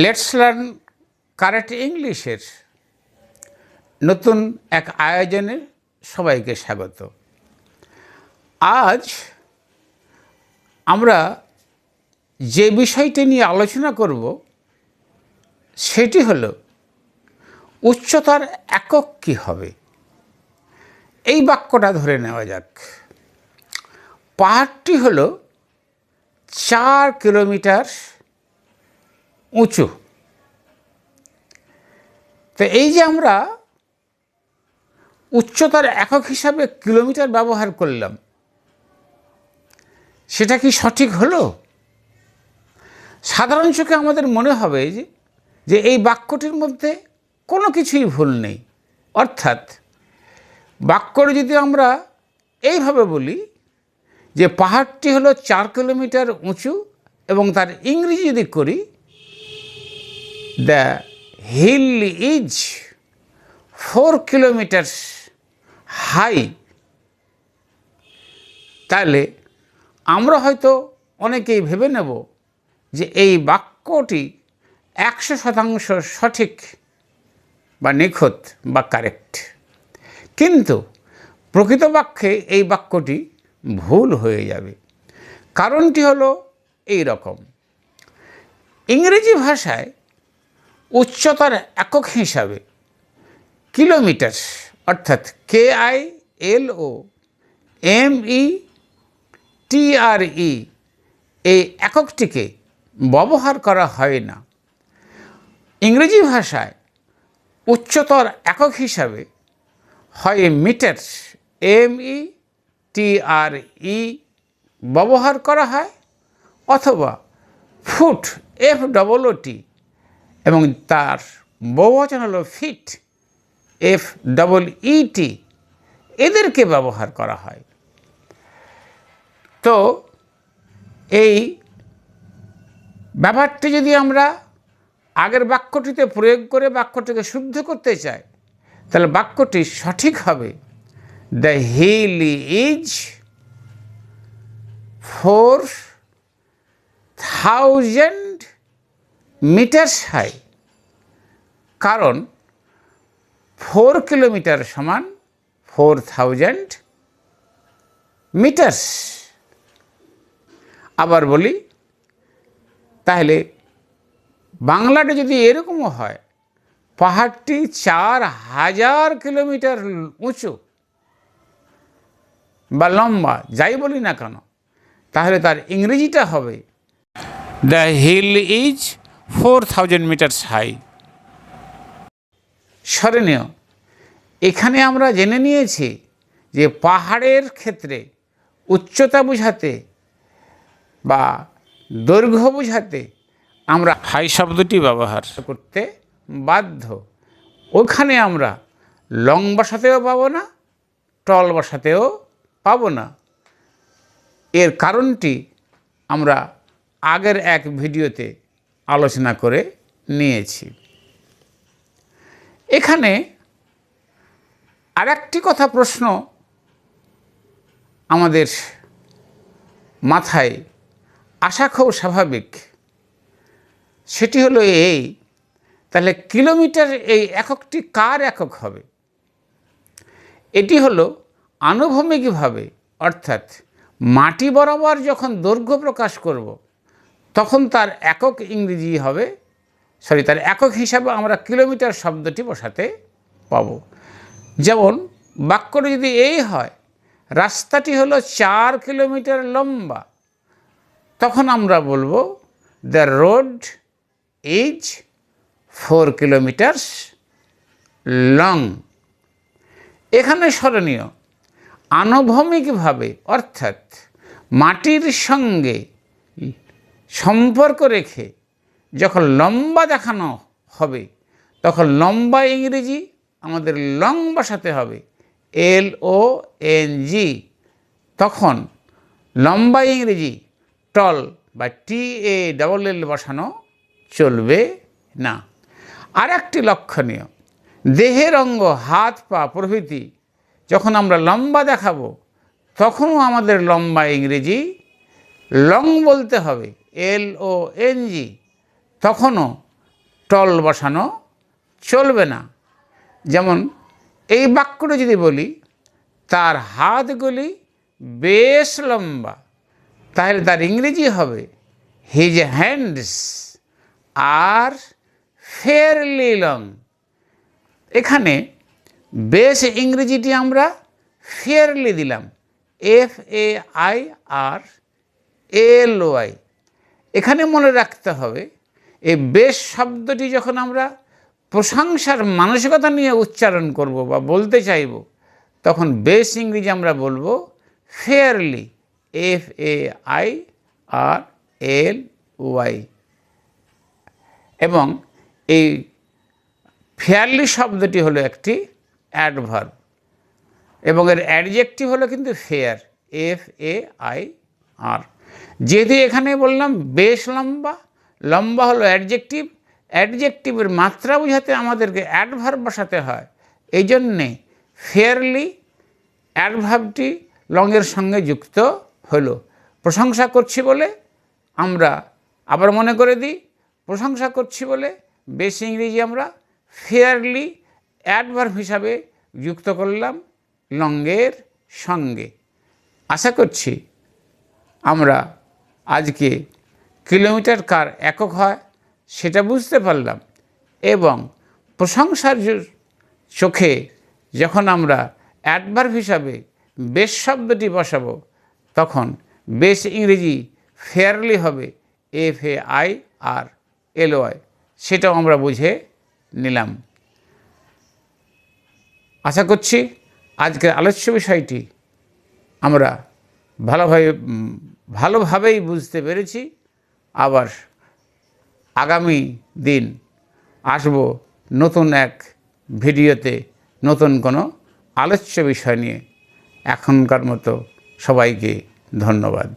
Let's learn correct ইংলিশের নতুন এক আয়োজনে সবাইকে স্বাগত। আজ আমরা যে বিষয়টি নিয়ে আলোচনা করব সেটি হলো উচ্চতার একক কী হবে। এই বাক্যটা ধরে নেওয়া যাক। পাহাড়টি হলো 4 কিলোমিটার উঁচু। তো এই যে আমরা উচ্চতার একক হিসাবে কিলোমিটার ব্যবহার করলাম, সেটা কি সঠিক হলো? সাধারণ চোখে আমাদের মনে হবে যে এই বাক্যটির মধ্যে কোনো কিছুই ভুল নেই। অর্থাৎ বাক্যটি যদি আমরা এইভাবে বলি যে পাহাড়টি হলো 4 কিলোমিটার উঁচু এবং তার ইংরেজি যদি করি the hill is 4 kilometre high, তাহলে আমরা হয়তো অনেকেই ভেবে নেব যে এই বাক্যটি 100% সঠিক বা নিখুঁত বা কারেক্ট। কিন্তু প্রকৃত বাক্যে এই বাক্যটি ভুল হয়ে যাবে। কারণটি হলো এই রকম। ইংরেজি ভাষায় উচ্চতার একক হিসাবে কিলোমিটার অর্থাৎ KILOMETRE এই এককটিকে ব্যবহার করা হয় না। ইংরেজি ভাষায় উচ্চতার একক হিসাবে হয় মিটার METRE ব্যবহার করা হয়, অথবা ফুট FOOT এবং তার বহুবচন হলো ফিট FEET, এদেরকে ব্যবহার করা হয়। তো এই ব্যাপারটি যদি আমরা আগের বাক্যটিতে প্রয়োগ করে বাক্যটিকে শুদ্ধ করতে চাই, তাহলে বাক্যটি সঠিক হবে the hill is 4000 metre high. কারণ 4 কিলোমিটার সমান 4000 মিটার। আবার বলি, তাহলে বাংলাটা যদি এরকমও হয়, পাহাড়টি 4000 কিলোমিটার উঁচু বা লম্বা, যাই বলি না কেন, তাহলে তার ইংরেজিটা হবে the hill is 4000 metre high. স্মরণীয়, এখানে আমরা জেনে নিয়েছি যে পাহাড়ের ক্ষেত্রে উচ্চতা বোঝাতে বা দৈর্ঘ্য বোঝাতে আমরা হাই শব্দটি ব্যবহার করতে বাধ্য। ওখানে আমরা লং বসাতেও পাবো না, টল বসাতেও পাবো না। এর কারণটি আমরা আগের এক ভিডিওতে আলোচনা করে নিয়েছি। এখানে আরেকটি কথা প্রশ্ন আমাদের মাথায় আসা খুব স্বাভাবিক। সেটি হলো এই, তাহলে কিলোমিটার এই এককটি কার একক হবে? এটি হলো আনুভূমিকভাবে, অর্থাৎ মাটি বরাবর যখন দৈর্ঘ্য প্রকাশ করব তখন তার একক ইংরেজি হবে, তার একক হিসাবে আমরা কিলোমিটার শব্দটি বসাতে পাবো। যেমন বাক্যটি যদি এই হয়, রাস্তাটি হলো 4 কিলোমিটার লম্বা, তখন আমরা বলবো the road is 4 kilometre long. এখানে স্মরণীয়, আনুভূমিকভাবে অর্থাৎ মাটির সঙ্গে সম্পর্ক রেখে যখন লম্বা দেখানো হবে, তখন লম্বা ইংরেজি আমাদের লং বসাতে হবে LONG। তখন লম্বা ইংরেজি টল বা TALL বসানো চলবে না। আর একটি লক্ষণীয়, দেহের অঙ্গ হাত পা প্রভৃতি যখন আমরা লম্বা দেখাবো, তখনও আমাদের লম্বা ইংরেজি লং বলতে হবে LONG। তখনও টল বসানো চলবে না। যেমন এই বাক্যটা যদি বলি তার হাতগুলি বেশ লম্বা, তাহলে তার ইংরেজি হবে হিজ হ্যান্ডস আর ফেয়ারলি লং। এখানে বেশ ইংরেজিটি আমরা ফেয়ারলি দিলাম, FAIRLY। এখানে মনে রাখতে হবে এই বেশ শব্দটি যখন আমরা প্রশংসার মানসিকতা নিয়ে উচ্চারণ করব বা বলতে চাইব, তখন বেশ ইংরেজি আমরা বলবো ফেয়ারলি, FAIRLY। এবং এই ফেয়ারলি শব্দটি হলো একটি অ্যাডভার্ব এবং এর অ্যাডজেক্টিভ হলো কিন্তু ফেয়ার, FAIR। যেহেতু এখানে বললাম বেশ লম্বা, লম্বা হলো অ্যাডজেক্টিভ, অ্যাডজেক্টিভের মাত্রা বোঝাতে আমাদেরকে অ্যাডভার্ব বসাতে হয়। এই জন্যে ফেয়ারলি অ্যাডভার্বটি লংয়ের সঙ্গে যুক্ত হলো। প্রশংসা করছি বলে আমরা আবার মনে করে দিই, প্রশংসা করছি বলে বেশ ইংরেজি আমরা ফেয়ারলি অ্যাডভার্ব হিসাবে যুক্ত করলাম লংয়ের সঙ্গে। আশা করছি আমরা আজকে কিলোমিটার কার একক হয় সেটা বুঝতে পারলাম, এবং প্রশংসার চোখে যখন আমরা অ্যাডভার্ব হিসাবে বেশ শব্দটি বসাবো, তখন বেশ ইংরেজি ফেয়ারলি হবে FAIRLY। সেটাও আমরা বুঝে নিলাম। আশা করছি আজকের আলোচ্য বিষয়টি আমরা ভালোভাবেই বুঝতে পেরেছি। আবার আগামী দিন আসব নতুন এক ভিডিওতে, নতুন কোনো আলোচ্য বিষয় নিয়ে। এখনকার মতো সবাইকে ধন্যবাদ।